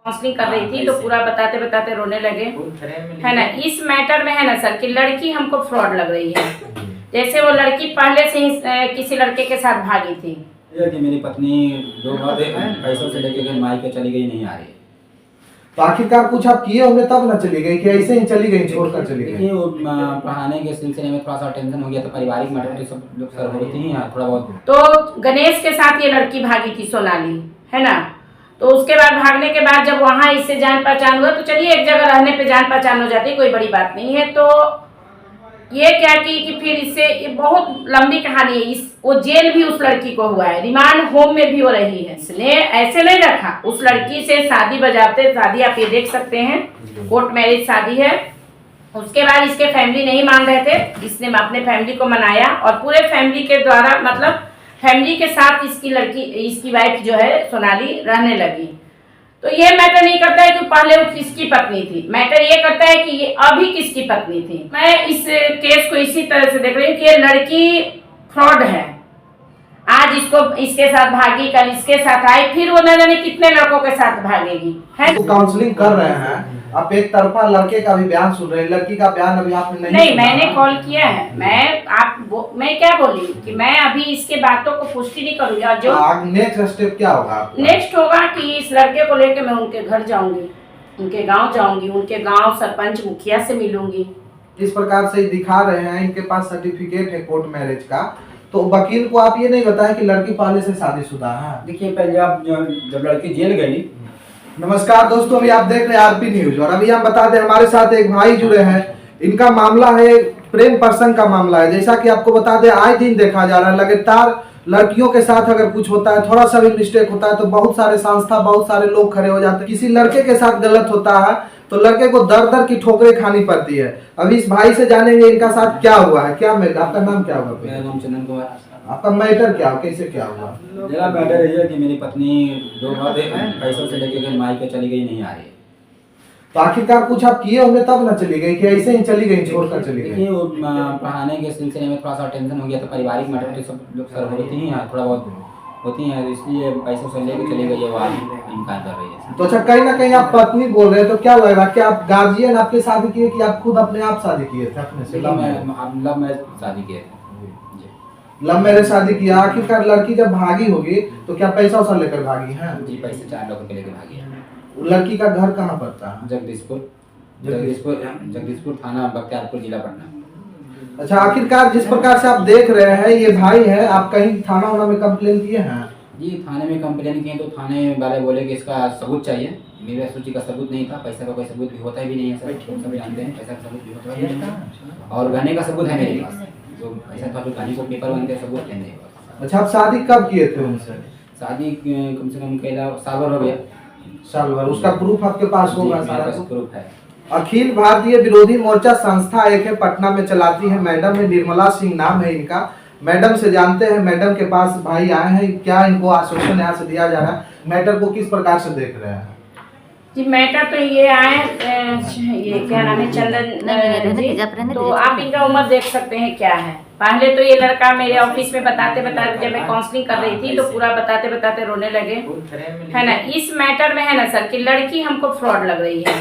Counselling कर रही थी तो पूरा बताते बताते रोने लगे, है ना। इस मैटर में है ना सर कि लड़की हमको फ्रॉड लग रही है। जैसे वो लड़की पहले से ही किसी लड़के के साथ भागी थी। ये कि मेरी पत्नी 2 बार पैसों से लेके गई, मायके चली गई, नहीं आ रही। तो आखिरकार कुछ आप किए होंगे तब ना चली गई कि ऐसे ही चली गई, छोड़कर चली गई? देखिए वो पढ़ाने के सिलसिले में थोड़ा सा टेंशन हो गया, तो पारिवारिक मैटर तो सब लोग सर होती ही हैं थोड़ा बहुत। तो गणेश के साथ ये लड़की भागी थी, सोनाली, है ना। तो उसके बाद भागने के बाद जब वहां इससे जान पहचान हुआ, तो चलिए एक जगह रहने पे जान पहचान हो जाती है, कोई बड़ी बात नहीं है। तो ये क्या कि फिर इससे ये बहुत लंबी कहानी है। वो जेल भी उस लड़की को हुआ है, रिमांड होम में भी हो रही है। इसने ऐसे नहीं रखा, उस लड़की से शादी बजाते शादी आप ये देख सकते हैं, कोर्ट मैरिज शादी है। उसके बाद इसके फैमिली नहीं मान रहे थे, इसने अपने फैमिली को मनाया और पूरे फैमिली के द्वारा मतलब फैमिली के साथ इसकी वाइफ जो है सोनाली रहने लगी। तो ये मैटर नहीं करता है कि पहले वो किसकी पत्नी थी, मैटर ये करता है कि ये अभी किसकी पत्नी थी। मैं इस केस को इसी तरह से देख रही हूँ कि ये लड़की फ्रॉड है। आज इसके साथ भागी, कल इसके साथ आई, फिर वो न जाने कितने लड़कों के साथ भागेगी, है। तो काउंसलिंग कर रहे हैं आप, एक तरफा लड़के का भी बयान सुन रहे हैं, लड़की का बयान अभी आपने नहीं मैंने कॉल किया है। मैं क्या बोली कि मैं अभी इसके बातों को पुष्टि नहीं करूंगी। और जो नेक्स्ट स्टेप क्या होगा? नेक्स्ट होगा कि इस लड़के को लेकर मैं उनके घर जाऊंगी, उनके गांव जाऊंगी, उनके गांव सरपंच मुखिया से मिलूंगी। इस प्रकार से दिखा रहे हैं, इनके पास सर्टिफिकेट है कोर्ट मैरिज का। तो वकील को आप ये नहीं बताएं कि लड़की पहले से शादीशुदा है? देखिए पहले आप जब लड़की जेल गई। नमस्कार दोस्तों, अभी आप देख रहे हैं आरपी न्यूज और अभी हम बता दें हमारे साथ एक भाई जुड़े हैं। इनका मामला है प्रेम प्रसंग का मामला है। जैसा कि आपको बता दें आए दिन देखा जा रहा है लगातार लड़कियों के साथ अगर कुछ होता है, थोड़ा सा भी मिस्टेक होता है तो बहुत सारे संस्था, बहुत सारे लोग खड़े हो जाते हैं। किसी लड़के के साथ गलत होता है तो लड़के को दर दर की ठोकरें खानी पड़ती है। अभी इस भाई से जानेंगे इनका साथ क्या हुआ है। क्या मैटर, आपका नाम क्या हुआ? मेरा नाम चंदन कुमार। आपका मैटर क्या, कैसे क्या हुआ? मेरा मैटर ये है कि मेरी पत्नी 2 बार पैसों से लेके गई, मायके चली गई, नहीं आ रही। तो आखिरकार कुछ आप किए होंगे तब ना चली गई कि ऐसे ही चली गई, छोड़कर चली गई? देखिए वो पढ़ाने के सिलसिले में थोड़ा सा टेंशन हो गया, तो पारिवारिक मैटर तो सब लोग सर होती ही हैं थोड़ा बहुत होती हैं, इसलिए पैसों से लेके चली गई है, वो आज इनकार कर रही है। तो अच्छा, कहीं ना कहीं आप पत्नी बोल रहे हैं तो क्या लग रहा है कि आप गार्जियन आपके शादी किए कि आप खुद अपने आप शादी किए थे अपने से? लव मैरिज शादी किए थे। लव मैरिज शादी किया। आखिरकार लड़की जब भागी होगी तो क्या पैसा वैसा लेकर भागी है? जी पैसे 4 लाख रुपए लेके भागी है। लड़की का घर कहाँ पड़ता है? जगदीशपुर थाना बख्तियारपुर जिला पटना। अच्छा, आखिरकार जिस प्रकार से आप देख रहे हैं ये भाई है, आप कहीं थाना वाना में कंप्लेन किए हैं? जी थाने में कंप्लेन किए तो थाने वाले बोले कि इसका सबूत चाहिए। मेरे सूची का सबूत नहीं था, पैसा का कोई सबूत भी होता भी नहीं है सर, सब जानते हैं पैसा का सबूत भी होता ही नहीं है। और गहने का सबूत है मेरे पास, जो पैसा था तो गहने को पेपर बनते सबूत है मेरे पास। अच्छा, आप शादी कब किए थे उनसे? शादी कम से कम कहला साल भर हो गया। साल भर। उसका प्रूफ आपके पास होगा? सारा प्रूफ है। अखिल भारतीय विरोधी मोर्चा संस्था एक है, पटना में चलाती है मैडम है, निर्मला सिंह नाम है इनका। मैडम से जानते हैं, मैडम के पास भाई आए हैं, क्या इनको आश्वासन यहाँ से दिया जा रहा है, मैटर को किस प्रकार से देख रहे हैं? जी मैटर तो ये आए, ये क्या नाम है, चंदन जी। तो आप इनका उम्र देख सकते हैं क्या है। पहले तो ये लड़का मेरे ऑफिस में बताते जब मैं काउंसलिंग कर रही थी तो पूरा बताते बताते रोने लगे, है ना। इस मैटर में है ना सर कि लड़की हमको फ्रॉड लग रही है।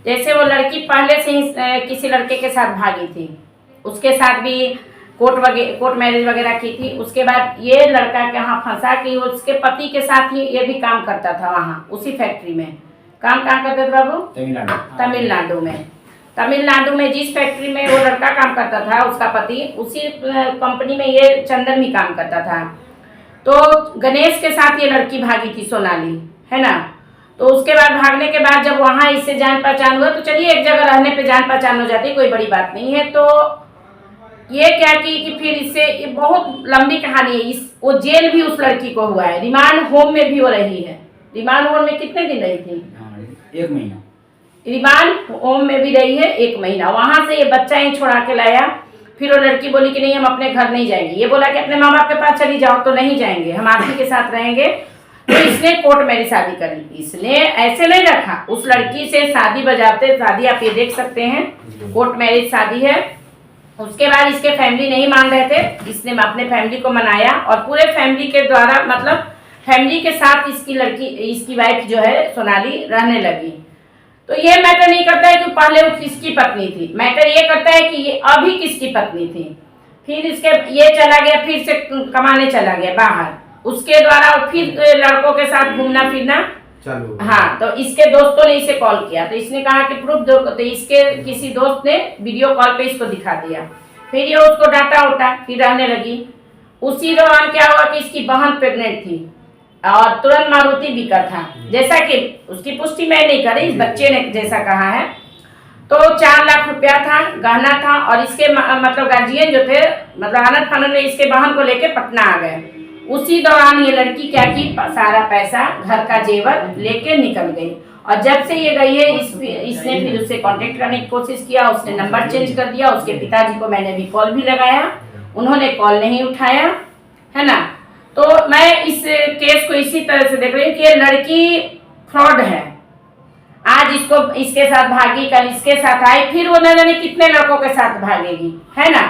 जैसे वो लड़की पहले से ही किसी लड़के के साथ भागी थी, उसके साथ भी कोर्ट मैरिज वगैरह की थी। उसके बाद ये लड़का कहाँ फंसा कि उसके पति के साथ ही ये भी काम करता था, वहाँ उसी फैक्ट्री में काम कहाँ करते थे बाबू? तमिलनाडु में जिस फैक्ट्री में वो लड़का काम करता था उसका पति, उसी कंपनी में ये चंदन भी काम करता था। तो गणेश के साथ ये लड़की भागी थी, सोनाली, है ना। तो उसके बाद भागने के बाद जब वहां इससे जान पहचान हुआ, तो चलिए एक जगह रहने पे जान पहचान हो जाती है, कोई बड़ी बात नहीं है। तो ये क्या कि फिर इससे ये बहुत लंबी कहानी है। वो जेल भी उस लड़की को हुआ है, रिमांड होम में भी हो रही है। रिमांड होम में कितने दिन रही थी? 1 महीना। रिमांड होम में भी रही है 1 महीना। वहां से ये बच्चा ही छोड़ा के लाया। फिर वो लड़की बोली कि नहीं हम अपने घर नहीं जाएंगे। ये बोला कि अपने माँ बाप के पास चली जाओ, तो नहीं जाएंगे, हम आप ही के साथ रहेंगे। तो इसने कोर्ट मैरिज शादी कर ली। इसने ऐसे नहीं रखा, उस लड़की से शादी बजाते शादी आप ये देख सकते हैं, कोर्ट मैरिज शादी है। उसके बाद इसके फैमिली नहीं मान रहे थे, इसने अपने फैमिली को मनाया और पूरे फैमिली के द्वारा मतलब फैमिली के साथ इसकी वाइफ जो है सोनाली रहने लगी। तो ये मैटर नहीं करता है कि पहले वो किसकी पत्नी थी, मैटर ये करता है कि ये अभी किसकी पत्नी थी। फिर इसके ये चला गया, फिर से कमाने चला गया बाहर, उसके द्वारा फिर लड़कों के साथ घूमना फिरना चलो। हाँ, तो इसके दोस्तों ने इसे कॉल किया, तो इसने कहा कि प्रूफ दो, तो इसके किसी दोस्त ने वीडियो कॉल पे इसको दिखा दिया। फिर ये उसको डांटा उठा, फिर रहने लगी। उसी दौरान क्या हुआ कि इसकी बहन प्रेग्नेंट थी और तुरंत मारुति बिका था, जैसा कि उसकी पुष्टि मैं नहीं करी, इस बच्चे ने जैसा कहा है। तो 4 लाख रुपया था, गहना था, और इसके मतलब गार्जियन जो थे, मतलब आनंद फानंद ने इसके बहन को लेके पटना आ गए। उसी दौरान ये लड़की क्या की, सारा पैसा, घर का जेवर लेके निकल गई। और जब से ये गई है इसने फिर उससे कांटेक्ट करने की कोशिश किया, उसने नंबर चेंज कर दिया। उसके पिताजी को मैंने भी कॉल भी लगाया, उन्होंने कॉल नहीं उठाया, है ना। तो मैं इस केस को इसी तरह से देख रही हूँ कि ये लड़की फ्रॉड है। आज इसके साथ भागी, कल इसके साथ आई, फिर वो न जाने कितने लड़कों के साथ भागेगी, है ना।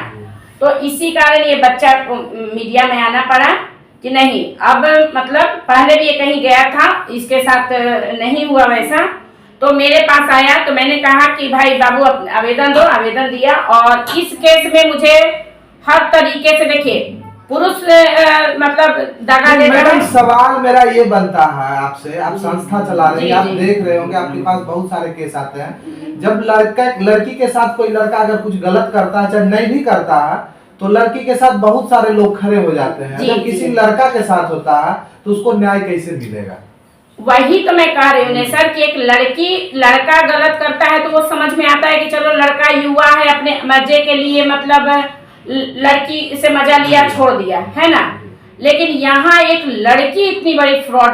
तो इसी कारण ये बच्चा को मीडिया में आना पड़ा कि नहीं, अब मतलब पहले भी ये कहीं गया था, इसके साथ नहीं हुआ वैसा। तो मेरे पास आया, तो मैंने कहा कि भाई बाबू आवेदन दो, आवेदन दिया। और इस केस में मुझे हर तरीके से, देखिए पुरुष मतलब दगा देता मैडम, है। सवाल मेरा ये बनता है आपसे, आप संस्था चला रहे हैं, आप जी। देख रहे होंगे आपके पास बहुत सारे केस आते हैं। जब लड़की के साथ कोई लड़का अगर कुछ गलत करता है, चाहे नहीं भी करता है, तो लड़की के साथ बहुत सारे लोग खड़े हो जाते हैं। जी, जब किसी लड़का के साथ होता है तो उसको न्याय कैसे मिलेगा? वही तो मैं कह रही हूँ सर कि एक लड़का गलत करता है तो वो समझ में आता है कि चलो लड़का युवा है, अपने मजे के लिए मतलब लड़की से मजा लिया, छोड़ दिया, है ना। लेकिन यहाँ एक लड़की इतनी बड़ी फ्रॉड,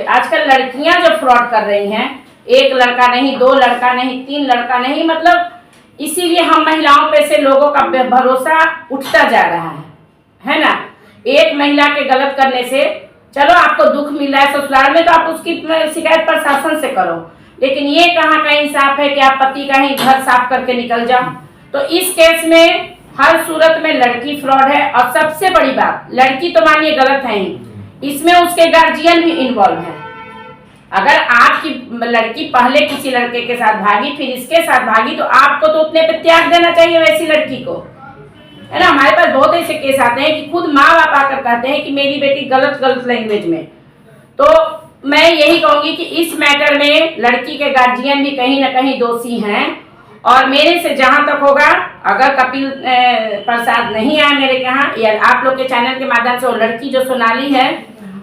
आजकल लड़कियां जो फ्रॉड कर रही हैं, एक लड़का नहीं, 2 लड़का नहीं, 3 लड़का नहीं, मतलब इसीलिए हम महिलाओं पे से लोगों का भरोसा उठता जा रहा है ना। एक महिला के गलत करने से, चलो आपको दुख मिल रहा है ससुराल में तो आप उसकी शिकायत प्रशासन से करो, लेकिन ये कहाँ का इंसाफ है कि आप पति का ही घर साफ करके निकल जाओ। तो इस केस में हर सूरत में लड़की फ्रॉड है। और सबसे बड़ी बात, लड़की तो मानिए गलत है ही, इसमें उसके गार्जियन भी इन्वॉल्व है। अगर आपकी लड़की पहले किसी लड़के के साथ भागी, फिर इसके साथ भागी, तो आपको तो उतने पे त्याग देना चाहिए वैसी लड़की को, है ना। हमारे पास बहुत ऐसे केस आते हैं कि खुद माँ बाप आकर कहते हैं कि मेरी बेटी गलत लैंग्वेज में। तो मैं यही कहूंगी कि इस मैटर में लड़की के गार्जियन भी कहीं ना कहीं दोषी हैं। और मेरे से जहां तक होगा, अगर कपिल प्रसाद नहीं आए मेरे यहाँ, या आप लोग के चैनल के माध्यम से वो लड़की जो सोनाली है,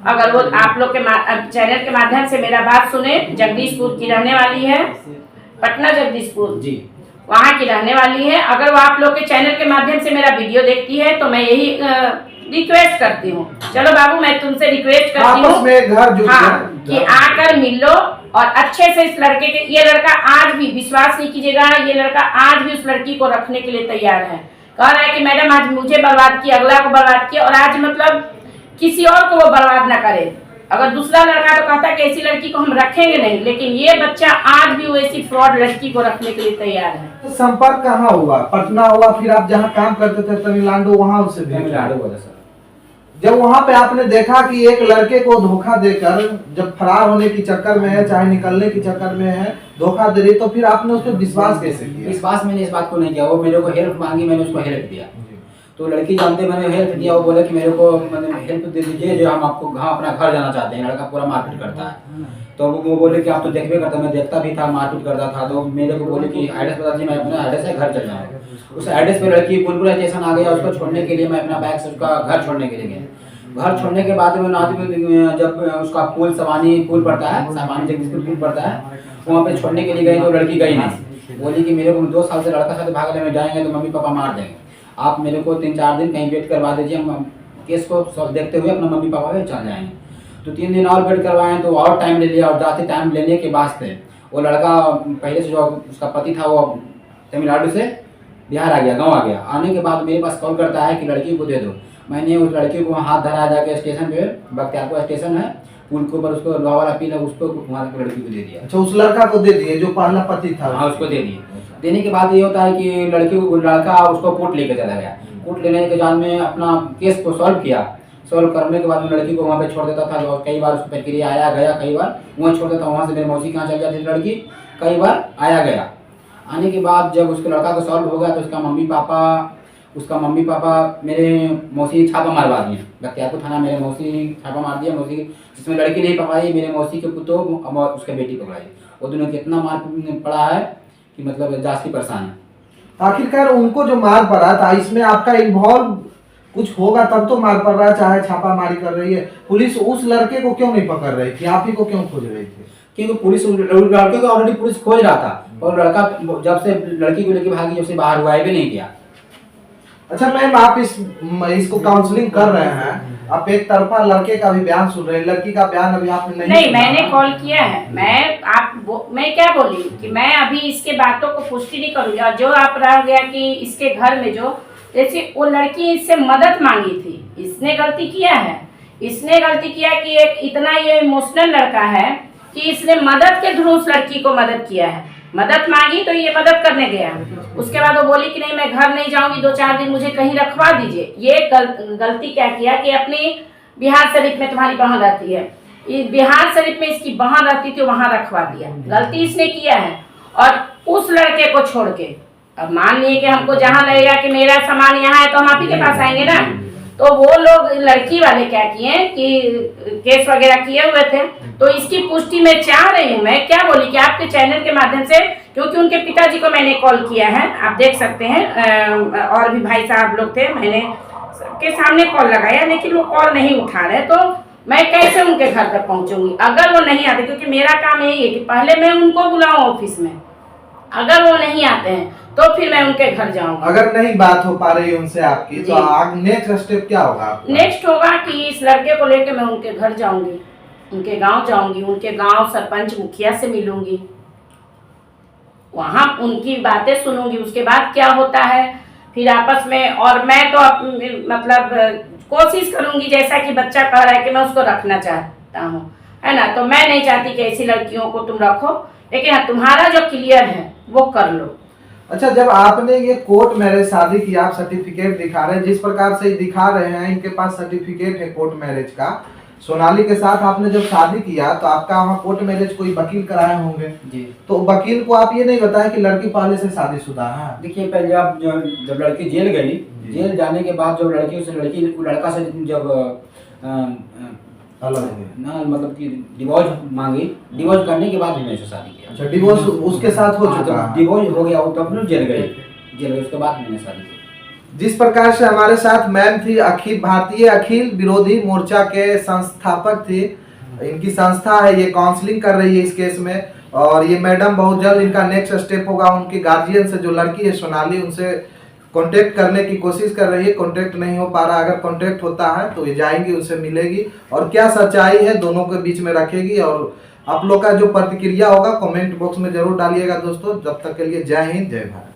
अगर वो आप लोग के चैनल के माध्यम से मेरा बात सुने, जगदीशपुर की रहने वाली है, पटना जगदीशपुर जी, वहाँ की रहने वाली है, अगर वो आप लोग के चैनल के माध्यम से मेरा वीडियो देखती है, तो मैं यही रिक्वेस्ट करती हूँ, चलो बाबू मैं तुमसे रिक्वेस्ट करती हूँ, हाँ, कि आकर मिल लो और अच्छे से इस लड़के के, ये लड़का आज भी, विश्वास नहीं कीजिएगा, ये लड़का आज भी उस लड़की को रखने के लिए तैयार है। कह रहा है कि मैडम आज मुझे बर्बाद किया, अगला को बर्बाद किया, और आज मतलब किसी और को वो बर्बाद ना करे। अगर दूसरा लड़का तो कहता है कि ऐसी लड़की को हम रखेंगे नहीं, लेकिन ये बच्चा आज भी वैसी फ्रॉड लड़की को रखने के लिए तैयार है। तो संपर्क कहाँ हुआ? पटना हुआ, फिर आप जहाँ काम करते थे तमिलनाडु, वहाँ उसे तमिलनाडु बोला सर। जब वहाँ पे आपने देखा कि एक लड़के को धोखा देकर, जब फरार होने की चक्कर में है, चाहे निकलने की चक्कर में है, धोखा दे रही, तो फिर आपने उस पर विश्वास कैसे किया? विश्वास मैंने इस बात को नहीं किया, वो मेरे को हेल्प मांगी, मैंने उसको हेल्प दिया। तो लड़की जानते मैंने हेल्प दिया, वो बोले कि मेरे को मतलब हेल्प दे दीजिए, जो हम आपको अपना घर जाना चाहते हैं। लड़का पूरा मारपीट करता है, तो वो बोले कि आप तो देखबे करते, मैं देखता भी था, मारपीट करता था। तो मेरे को बोले कि एड्रेस बता दीजिए, मैं अपना एड्रेस से घर चल जाऊँ। उस एड्रेस पे लड़की पुलपुरा स्टेशन आ गया, उसको छोड़ने के लिए मैं अपना बैग से उसका घर छोड़ने के लिए गया। घर छोड़ने के बाद में जब उसका पुल सवानी पुल पड़ता है, सामान्य जगदीशपुर पुल पड़ता है, वहाँ पे छोड़ने के लिए गई, तो लड़की गई नहीं। बोली कि मेरे को 2 साल से लड़का साथ भागने में जाएंगे तो मम्मी पापा मार देंगे, आप मेरे को 3-4 दिन कहीं वेट करवा दीजिए, हम केस को देखते हुए अपना मम्मी पापा भी चल जाएंगे। तो 3 दिन और वेट करवाएं, तो और टाइम ले लिया। और जाते टाइम लेने के वास्ते वो लड़का पहले से जो उसका पति था, वो तमिलनाडु से बिहार आ गया, गाँव आ गया। आने के बाद मेरे पास कॉल करता है कि लड़की को दे दो। मैंने उस लड़की को हाथ धरा जाके स्टेशन पे, बख्तियारपुर स्टेशन है, पुल के ऊपर उसको लोहा वाला पीला, उसको वहाँ लड़की को दे दिया। अच्छा, उस लड़का को दे दिए जो पहला पति था? हाँ, उसको दे दिए। देने के बाद ये होता है कि लड़का उसको कोर्ट लेके चला गया। कोर्ट लेने के बाद में अपना केस को सॉल्व किया। सॉल्व करने के बाद मैं लड़की को वहाँ पे छोड़ देता था। जो कई बार उसकी प्रक्रिया आया गया, कई बार वहाँ छोड़ देता, वहाँ से मेरे मौसी के यहाँ चल जाती थी लड़की, कई बार आया गया। आने के बाद जब उसके लड़का को सॉल्व हो गया तो उसका मम्मी पापा मेरे मौसी छापा मारवा दिए। बख्तियारपुर थाना मेरे मौसी छापा मार दिया। मौसी जिसमें लड़की नहीं पकड़ाई, मेरे मौसी के पुतो और उसके बेटी पकड़ाई। वो दोनों को इतना मार पड़ा है कि मतलब जाति परेशान है। आखिरकार उनको जो मार पड़ा था इसमें आपका इन्वॉल्व कुछ होगा तब तो मार पड़ रहा है, चाहे छापामारी कर रही है। पुलिस उस लड़के को क्यों नहीं पकड़ रही थी, आप ही को क्यों खोज रही थी? क्योंकि पुलिस लड़के को ऑलरेडी पुलिस खोज रहा था, और लड़का जब से लड़की को लेके भागी, जब से बाहर हुआ भी नहीं किया। अच्छा मैम, आप इसको काउंसलिंग कर रहे हैं, आप एक तरफा लड़के का भी बयान सुन रहे हैं, लड़की का बयान अभी आपने नहीं सुना? मैंने कॉल किया है। मैं क्या बोली कि मैं अभी इसके बातों को पुष्टि नहीं करूँगी। और जो आप रह गया कि इसके घर में जो जैसे वो लड़की इससे मदद मांगी थी, इसने गलती किया है। इसने गलती किया कि एक इतना ये इमोशनल लड़का है कि इसने मदद के थ्रू उस लड़की को मदद किया है। मदद मांगी तो ये मदद करने गया। उसके बाद वो बोली कि नहीं मैं घर नहीं जाऊंगी, 2-4 दिन मुझे कहीं रखवा दीजिए। ये गलती क्या किया कि अपनी बिहार शरीफ में तुम्हारी बहन रहती है, बिहार शरीफ में इसकी बहन रहती थी, वहां रखवा दिया। गलती इसने किया है। और उस लड़के को छोड़ के अब मान लिए कि हमको जहाँ लगेगा कि मेरा सामान यहाँ है तो हम आप ही के पास आएंगे ना। तो वो लोग लड़की वाले क्या किए कि केस वगैरह किए हुए थे। तो इसकी पुष्टि मैं चाह रही हूँ। मैं क्या बोली कि आपके चैनल के माध्यम से, क्योंकि उनके पिताजी को मैंने कॉल किया है, आप देख सकते हैं, और भी भाई साहब लोग थे, मैंने सबके सामने कॉल लगाया, लेकिन वो कॉल नहीं उठा रहे। तो मैं कैसे उनके घर तक पहुँचूंगी अगर वो नहीं आते? क्योंकि मेरा काम यही है कि पहले मैं उनको बुलाऊँ ऑफिस में, अगर वो नहीं आते हैं तो फिर मैं उनके घर जाऊंगी। अगर नहीं बात हो पा रही है उनसे आपकी, तो आगे नेक्स्ट स्टेप क्या होगा? नेक्स्ट होगा कि इस लड़के को लेकर मैं उनके घर जाऊंगी, उनके गांव जाऊंगी, उनके गांव सरपंच मुखिया से मिलूंगी, वहां उनकी बातें सुनूंगी। उसके बाद क्या होता है फिर आपस में, और मैं तो मतलब कोशिश करूंगी, जैसा कि बच्चा कह रहा है कि मैं उसको रखना चाहता हूँ, है ना। तो मैं नहीं चाहती कि ऐसी लड़कियों को तुम रखो, लेकिन हाँ तुम्हारा जो क्लियर है वो कर लो। अच्छा, जब आपने ये कोर्ट मैरिज शादी की, आप सर्टिफिकेट दिखा रहे हैं, जिस प्रकार से दिखा रहे हैं, इनके पास सर्टिफिकेट है कोर्ट मैरिज का। सोनाली के साथ आपने जब शादी किया तो आपका वहाँ कोर्ट मैरिज कोई वकील कराए होंगे जी। तो वकील को आप ये नहीं बताया कि लड़की पहले से शादीशुदा है? देखिए, पहले आप जब लड़की जेल गई, जेल जाने के बाद जब लड़का से जब अलग हो गए ना, मतलब कि डिवोर्स मांगी, डिवोर्स करने के बाद भी मैंने शादी किया। अच्छा, डिवोर्स उसके साथ हो चुका है? डिवोर्स हो गया तब तो जेल गई, उसके बाद मैंने शादी की। जिस प्रकार से हमारे साथ मैम थी, भारतीय अखिल विरोधी मोर्चा के संस्थापक थी, इनकी संस्था है, ये काउंसलिंग कर रही है इस केस में। और ये मैडम बहुत जल्द इनका नेक्स्ट स्टेप होगा, उनके गार्जियन से जो लड़की है सोनाली, उनसे कांटेक्ट करने की कोशिश कर रही है। कांटेक्ट नहीं हो पा रहा, अगर कांटेक्ट होता है तो ये जाएंगी, उनसे मिलेगी और क्या सच्चाई है दोनों के बीच में रखेगी। और आप लोग का जो प्रतिक्रिया होगा कमेंट बॉक्स में जरूर डालिएगा दोस्तों। जब तक के लिए जय हिंद, जय भारत।